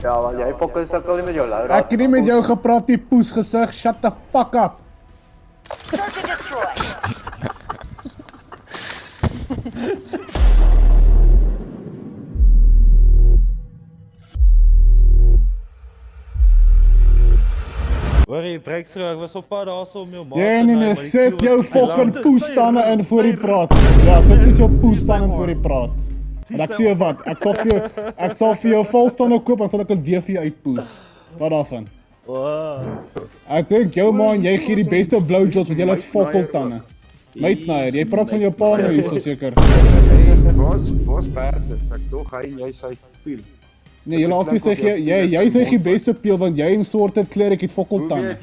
Ja, want jy fucking sukkel nie met jou Laura. Ek het nie met jou gepraat, die poesgesig. Shut the fuck up. Search and destroy. Hoor jy, Breakthrough, ek was op pad daar so om jou maat Nee, sit jou fucking poestande in voor die praat. Ja, sit jy jou poestande in voor die praat. En ek sê jou wat, ek sal vir jou volstande koop en sal ek dit weer vir jou uitpoes. Wat daarvan? Ek dink jou ma en jy gee die beste blowjobs met julle het fokkeltande. Meitnaer, jy praat van jou pa nou hier so seker. Was Bertus, ek dog hy en jy sy pil. Nee, julle altyd sê jy sê die beste peel want jy en soorte klerik het fokkeltande.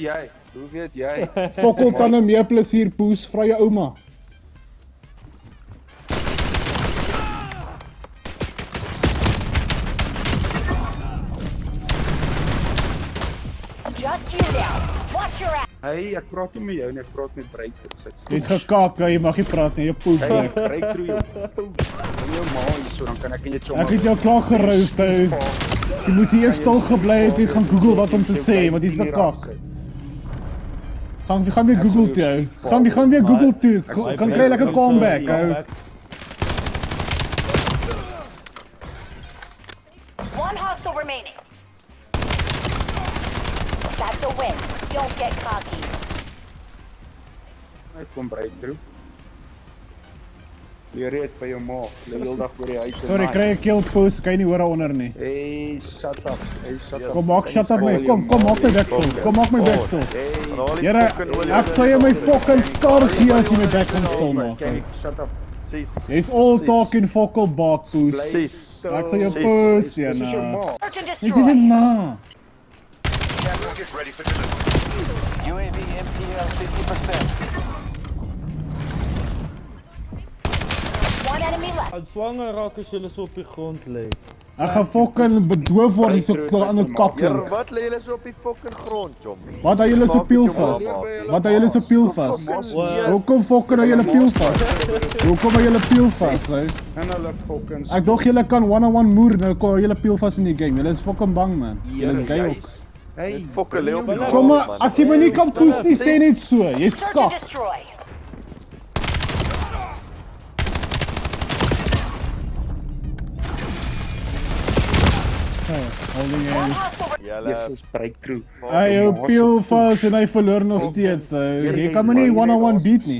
Hoe weet jy? Fokkeltande meer plesier poes, vra jou ouma. Just you now. Watch your ass. Hey, ek praat nie met jou nie, ek praat met Breakthrough. Jy het gekak, jy mag nie praat nie, jy poes. Hey, Breakthrough jou ma hier so, dan kan ek in jou chomma. Ek het jou klaar geroost, ou. Jy moes hier stil gebly het en gaan Google wat om te sê, want jy's 'n kak. Gaan weer Google toe, ou. Gaan weer Google toe. Kan kry lekker comeback, ou. One hostile remaining. That's a win. Don't get cocky. Ek kom Breakthrough. Jy red by jou ma, jy heel dag oor die huis. Sorry, kry 'n kill post, kan jy nie hoor daaronder nie. Hey, shut up. Kom maak shut up my, kom maak my wegstel. Kom maak my wegstel. Jare, ek sal jou my fucking kar gee as jy my back kan stil maak. Shut up. Jy's all talk in fokkel bak poes. Ek sal jou poes, ja Search and Dit is destroy. 'n ma. Get ready for delivery. UAV MPL 50%. One enemy left. Aan swanger raak as julle so op die grond lê. Ek gaan fucking bedoof word hier so aan 'n kakkel. Wat lê julle so op die fucking grond, jom? Wat hou julle so piel vas? Wat hou julle so piel vas? Hoekom fucking hou julle piel vas? Hoekom hou julle piel vas, hè? En hulle fucking Ek dog julle kan one-on-one moer, nou kom julle piel vas in die game. Julle is fucking bang, man. Julle is gay ook. Hey, Fucking lê op die grond. Somme, as jy my nie kan poes nie, sê net so. Jy's Search and kak. destroy. Holding One hands. hostile. Jesus, Breakthrough. Hy hou piel vas en hy verloor nog steeds. Jy kan my nie one-on-one beat nie.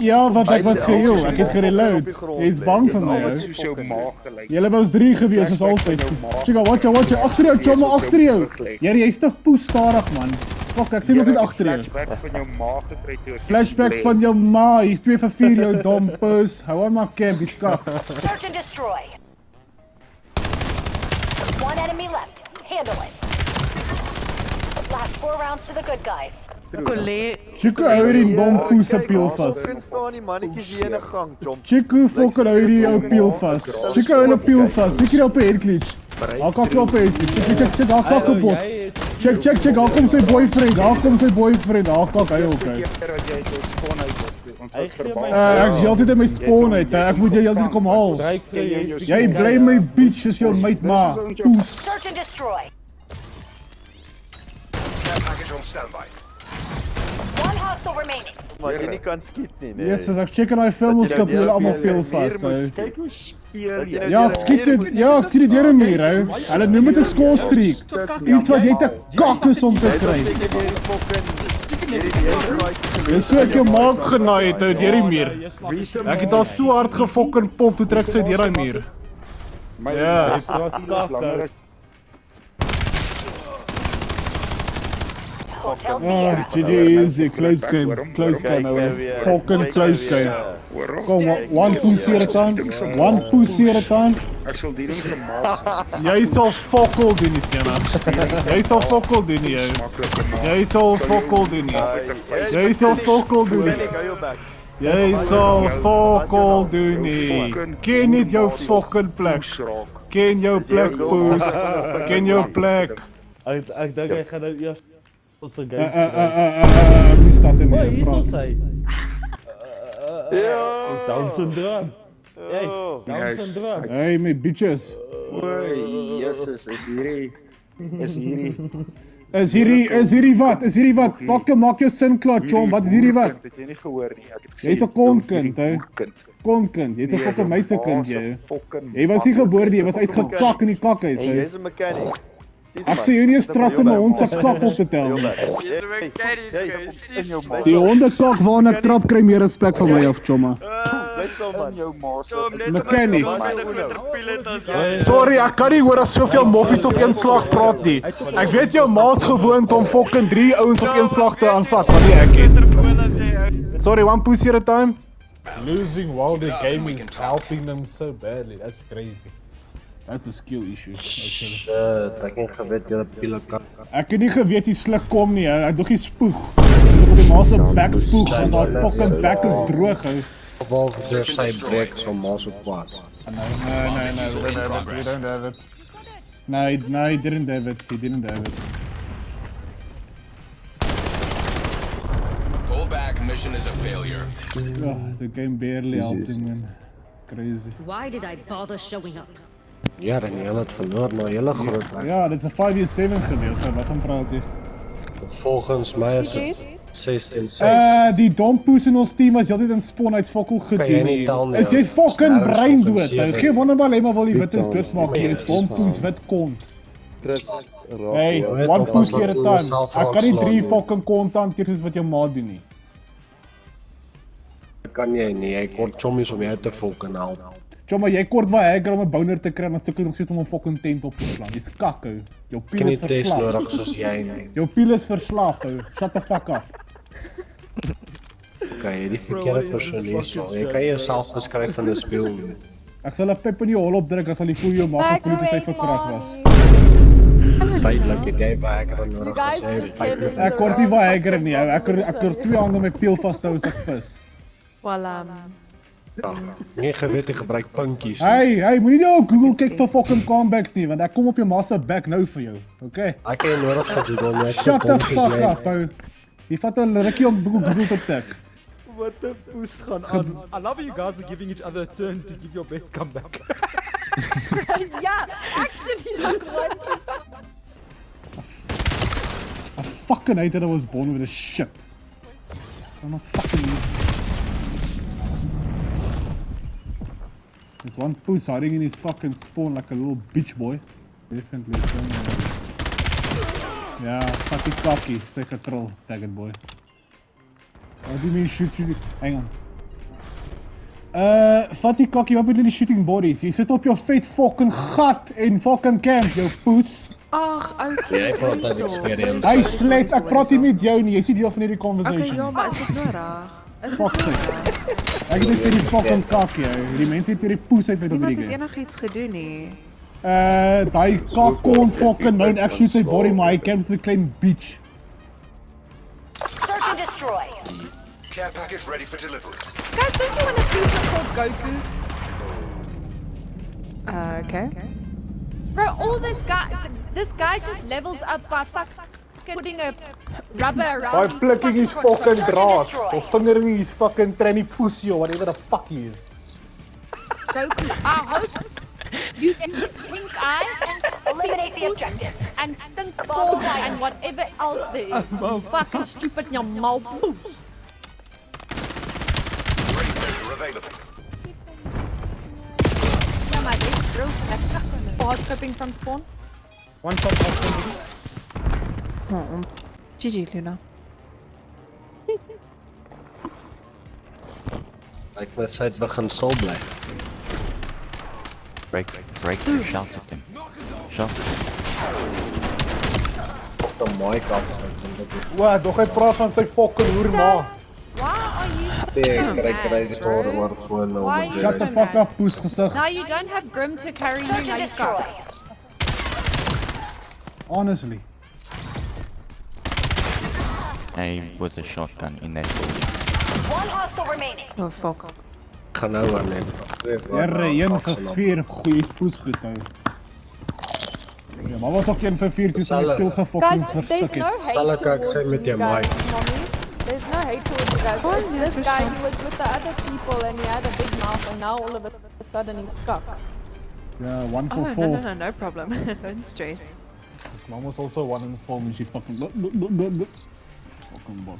Ja, wat ek was geheel. Ek het gereload. Jy's bang vir my, ou. Soos jou ma gelyk. Julle was 3 gewees soos altyd. Chica, watch out, agter jou, chomma agter jou. Jy's te poes stadig, man. Fuck, ek sien ons net agter jou. Flashbacks van jou ma gekry toe. Flashbacks van jou ma, hier's 2 vir 4 jou dom pus. Hou aan my camp, jy's kak. Search and destroy. One enemy left. Handle it. Last 4 rounds to the good guys. Chico hou hierdie dom poes se piel vas. Fucking staan die mannetjies hier in 'n gang, jom. Chico fucking hou hierdie ou piel vas. Chico hou hulle piel vas. Seker op 'n headglitch. Daar kan klop het. Check, daar kan kapot. Check, daar kom sy boyfriend. Daar kom sy boyfriend. Daar kak hy ook. Keer dat jy jou spawn uit was. Ons was verbaal. Ek is heeltyd in my spawn uit. Ek moet jou heeltyd kom haal. Breakthrough, Jy bly my bitch as jou mate ma. Poes. Search and destroy. Care package on standby. One hostile remaining. Maar as jy nie kan skiet nie, nee. Yes, as ek check in daai film ons skop julle almal peel vas. Kyk hoe speel jy. Ja, ek skiet dit deur 'n muur, hou. Hulle noem dit 'n score streak. Iets wat jy te kak is om te kry. Dis so ek jou maak genaai het uit deur die muur. Ek het al so hard gefokken pop toe trek sy deur daai muur. Ja, is langer. Hotel oh, Zero. GG easy, close game, ouwe. Fucking close game. Kom, one pussy at a time. One pussy at a time. Ek sal die ding gemaak. Jy sal fokkel doen nie, Sienna. Jy sal fokkel doen nie, jou. Jy sal fokkel doen nie. Jy sal fokkel doen nie. Ek hou jou back. Jy sal fokkel doen nie. Ken nie jou fucking plek. Ken jou plek, poes. Ken jou plek. Ek dink hy gaan nou eers ons se game. Wie staat in O, hier? hier is Praat. hy. Down syndroom. Hey, Down syndroom. Hey, my bitches. Oei, Jesus, is hierdie Is hierdie Is hierdie wat? Fucking maak jou sin klaar, chom. Wat is hierdie wat? boerkind, Het jy nie gehoor nie? Ek het gesê Jy's 'n kontkind, hè? boerkind. Kontkind, jy's 'n fucking meidse kind, jy. Fucking Jy was nie gebore nie, jy was uitgekak in die kakhuis, Hey, hè. jy's 'n mechanic. Ek sê jy nie eens trust in my hond se kak op te tel nie. Die hondekak waarna ek trap kry meer respek van my af, chomma. Bly stil man. Jou ma se Mechanic. Hey, Sorry, ek kan nie hoor as soveel moffies op een slag praat nie. Ek weet jou ma's gewoond om fucking 3 ouens op een slag te aanvat, maar nie ek het. Sorry, one pussy at a time. Losing while the game is helping them so badly. That's crazy. That's a skill issue, actually. Ek het geweet jy pile kak. Ek het nie geweet die sluk kom nie, hy dog die spoeg. Ek het die ma se bek spoeg, want haar fucking bek is droog, hou. Waar deur sy breek so maar so kwaad. No, we don't have it. No, he didn't have it. He didn't have it. Go back. Mission is a failure. Oh, the game barely helped him, man. Crazy. Why did I bother showing up? Ja, en jy het verloor na hele groot werk. Ja, dit is 'n 5v7 gewees, so wat van praat jy? Volgens my is dit 16-6. Die dompoes in ons team is heeltyd in spawn uit fokkel Kan jy gedoen nie nie. tel nie, Is jy ou. fucking Sterk is brein fucking dood? sewe. Geen wonder maar hy maar wil die Jy wittes tel doodmaak, nie. jy is dompoes wit kont. raak. Hey, weet one nog, pussy as at a wat time. self Ek kan nie aanslaan 3 doen. fucking kont hanteer soos wat jou ma doen nie. Kan jy nie, jy kort chommies om jou te fucking help. Chomma, jy kort waar hacker om 'n boner te kry en dan sukkel jy nog steeds om 'n fucking tent op te slaan. Dis kak hou. Jou Kan piel nie is test verslaaf. nodig soos jy nie. Jou piel is verslaaf hou. Shut the fuck up. Okay, die verkeerde persoon hier so. Jy kan jouself beskryf in 'n speel. Ek sal 'n pep in die hol opdruk as al die voel jou maak gevoel het hy verkragt was. Tydelik het jy werker nodig gesê. Ek kort nie waar hacker nie. Ek kort 2 hande met piel vashou as ek vis. Nie geweet jy gebruik pinkies. Hey, moenie nou Google kyk vir fucking comebacks nie, want ek kom op jou ma se back nou vir jou. Okay? Ek het nodig gedoen om net Shut the fuck up, ou. Jy vat 'n rukkie om Google te tik. What the push gaan aan? I love you guys are giving each other a turn to give your best comeback. Yeah, actually, like one I fucking hate that I was born with a shit. I'm not fucking. There's one puss hiding in his fucking spawn like a little bitch boy. Definitely. Yeah, fucking cocky. Say control, faggot boy. What do you mean shoot you? Hang on. Vat die kakkie, wat bedoel die shooting bodies? Jy sit op jou vet fucking gat en fucking camp, jou poes. Ag, oukie. Jy praat uit experience. Hy slet, ek praat nie met jou nie, jy is nie deel van hierdie Okay, conversation. ja, maar is dit nodig? Is Fuck dit sake. nodig? Ek het net vir die fucking kakkie, die mense het hier die poes uit met op Niemand hierdie het game. enigiets gedoen nie. Daai kak kon fucking nou en ek shoot sy body, maar hy camp so 'n klein bitch. Search and destroy. Care package ready for delivery. Guys, don't you want a future called Goku? Okay. Bro, all this guy just levels up by putting a rubber around By his flicking his fucking Search and draad, destroy. or fingering his fucking tranny pussy or whatever the fuck he is. Goku. I hope you can pink eye Eliminate the objective. and stink balls and whatever else there is. Fucking stupid your mouth. Ready sector available. Yeah, my best bro. Hard clipping from spawn. One shot off. GG, Luna. Ek my sy het begin stil bly. Break your shout at him. Shout. Op die mic afsit. Wat, dog hy praat van sy fucking hoerma. Why are you so Kry mad, stoor bro? oor foon Why op you Shut the so fuck mad? up, poes gesig. Now you don't have Grim to carry you, Search now and you destroy. got. Honestly. Hey, with a shotgun in that building. One hostile remaining. Oh, fuck. gaan nou aan net. Jare, een geveer, goeie poes goed hou. Ja, maar was ook een verveer toe sy pil gefokken verstik het. Sal ek sê met jou mic. There's no hate towards you guys. It's this guy, he was with the other people and he had a big mouth and now all of a sudden he's cock. Ja, 1 Oh, for 4. no problem. Don't stress. His mom was also one in the film and she fucking fucking bot.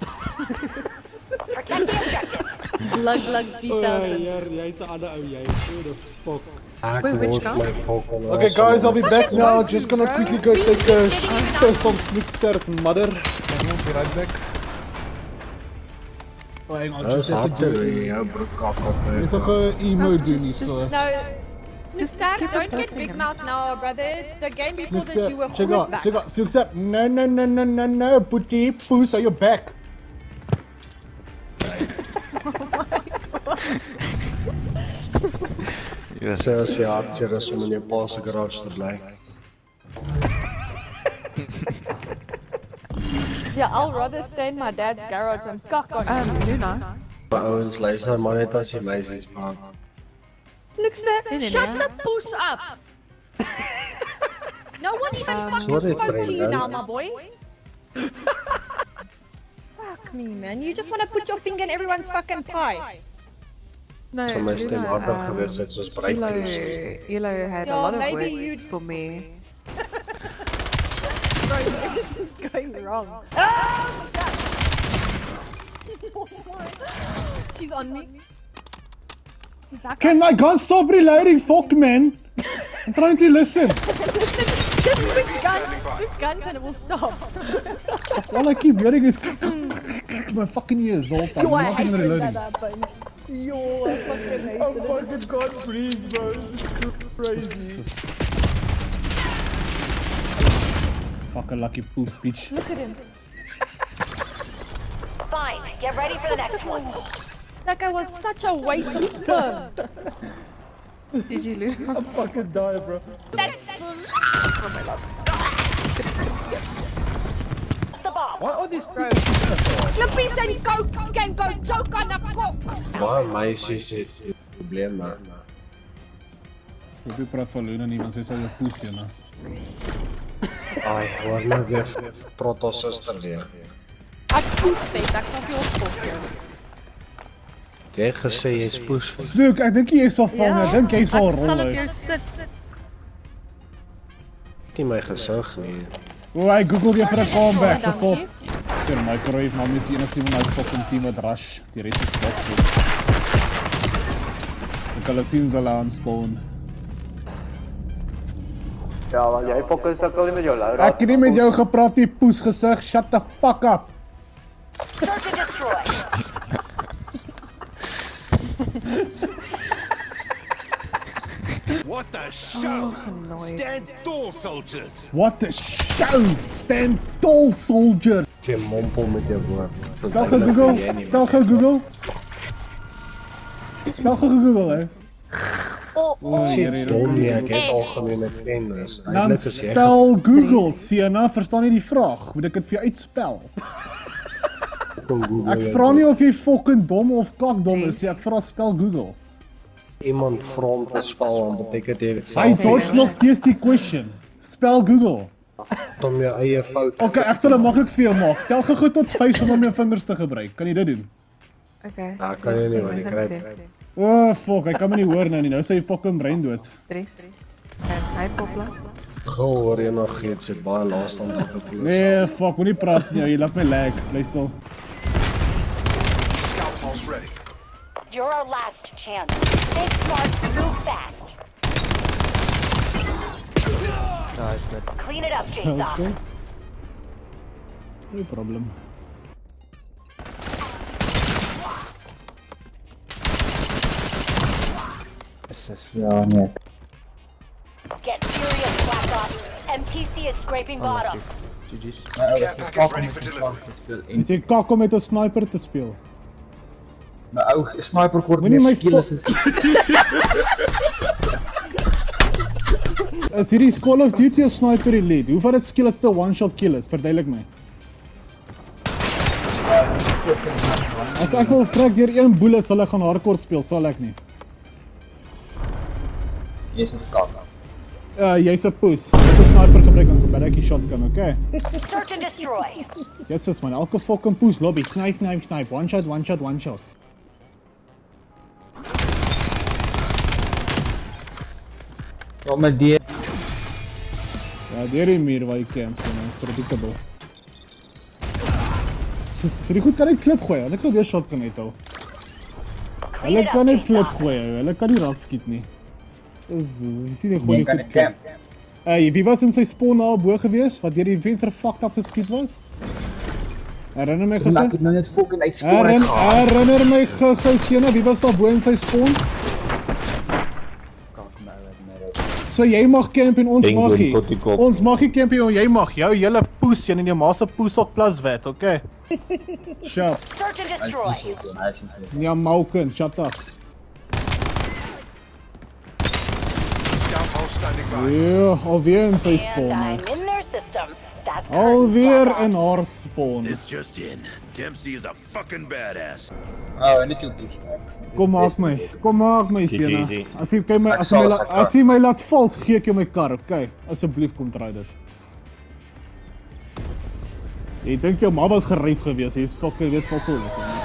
Protect the objective. Glug glug Oh, 3000. jy's 'n ander ou jy. Who the fuck? Ek Wait, which los guy? my Falcon. Okay guys, I'll be back now. Goku, Just gonna bro. quickly go We take a didn't even piss on Snookster's mother. And we'll be right back. Oh, hang on, Dis just even harder do wie it. jou broek af op. Ek gaan gou emo doen hier so. No, Snookster, keep don't get hurting big him. mouth now, brother. The game before this, you were Check good out, back. check out, Snookster. No, putty, poos on your back. Sê as jy hartseer is om in jou pa se garage te bly. Yeah, I'll rather stay in my dad's garage and cock on you. Luna. Maar ouens luister maar net as die meisies praat. Snookster, nee, shut nee. the poos up. No one even fucking sorry, spoke to you friend, now, my boy. Fuck me, man. You just want to put your finger in everyone's fucking pie. No, So my stem harder gewees het soos breakthroughs. Elo had a Yeah, lot of maybe words you'd- for me. Bro, everything's going wrong. She's on me. Can my gun stop reloading? Fuck, man. I'm trying to listen. Just switch guns and it will stop. All I keep hearing is my fucking ears all the time. Yo, I I'm not hate even when reloading. that happens. Yo, I fucking hate it. Fucking can't breathe, bro. Crazy. Fucking lucky poos, bitch. Look at him. Fine. Get ready for the next one. That guy was such a waste of sperm. Did you lose? I'm fucking die, bro. That's The bomb. Why are these bro. Flippy said go can go choke on the cock. Baie meisies het probleme. Ek praat van Luna nie, want sy sal jou poes, jyna. Ai, hoor nou weer praat ons suster weer. Ek poes net, ek sal vir jou spot. Jy het gesê jy's poes. Snoek, ek dink jy sal vang, ek dink jy sal Ek sal rol op jou uit. sit. Nie my gesig nie. O, hy Google jy vir 'n comeback, Dankie. gesop. Die microwave man is die enigste iemand uit fucking team wat rush. Die res is bot. Ek kan sien hulle aanspoon. Ja, want jy fucking sukkel nie met jou Laura. Ek het nie met jou gepraat, die poes gesig. Shut the fuck up. Search and destroy. What the show? Annoyed. Stand tall, soldiers. What the show! Stand tall, soldier. Jy mompel met jou woord. Spel gou Google. Spel gou Google. Spel gou Google, hè. Shit, dom nie, ek het algemene kennis. Dan Eintlik is jy spel Google, Sienna, verstaan jy die vraag? Moet ek dit vir jou uitspel? Ek vra nie of jy fucking dom of kakdom is, ek vra spel Google. iemand vra om te spel, dan beteken jy dit Hy self dodge nog steeds die question. Spel Google. om jou eie fout. Okay, ek sal dit maklik vir jou maak. Tel gou tot 5 om jou vingers te gebruik. Kan jy dit doen? Okay. Ja, kan jy nie, want jy kry- Oh fuck, hy kan my nie hoor nou nie. Nou is sy fucking brein dood. Dries. Hy popla. Gou hoor jy nog iets, het baie laatstand op die polisie. Nee, fuck, moenie praat nie. Jy laat my lag. Bly stil. Scout pulse ready. You're our last chance. Think smart, move fast. Clean it up, Jason. Okay. No problem. Get serious, Black Ops. MTC is scraping bottom. Care package ready for delivery. Jy sê kak om met 'n sniper te speel. My ou sniper kort Moenie my skills is. As hierdie is Call of Duty of Sniper Elite. Hoe vat dit skill as 'n one-shot kill is? Verduidelik my. As ek wil vrek deur een bullet sal ek gaan hardcore speel, sal ek nie. Jy's 'n kak. Jy's 'n poes. Ek 'n sniper gebruik dan gebruik ek die shotgun, okay? Search and destroy. Yes, man. Elke fucking poes lobby. Snipe. One shot. Kom met die. Ja, deur die muur waar jy camp, so nou, predictable. Vir die goed kan hy klip gooi, hulle kan weer shotgun uithou. Hulle kan net klip gooi, hulle kan nie raak skiet nie. Jy sien nie gooi die goed klip. Wie was in sy spawn na bo gewees, wat deur die venster fucked up geskiet was? Herinner my Laat ek nou net fucking uit spawn uitgehaal. Herinner my gou Sena, wie was daar bo in sy spawn? So jy mag camp en ons mag nie. Ons mag nie camp en jy mag. Jou hele poes in jou ma se poes op plus wet, okay? Shut. Search and destroy. Ja, Mauken, shut up. Ja, alweer in sy And spawn. I'm in their system. That's Alweer in haar spawn. This just in. Dempsey is a fucking badass. Oh, en net jou toets. Kom maak my Sena. easy. As jy my laat val, gee ek jou my kar, okay? Asseblief kom draai dit. Jy dink jou ma was geryp gewees, jy's fucking weet fuck all.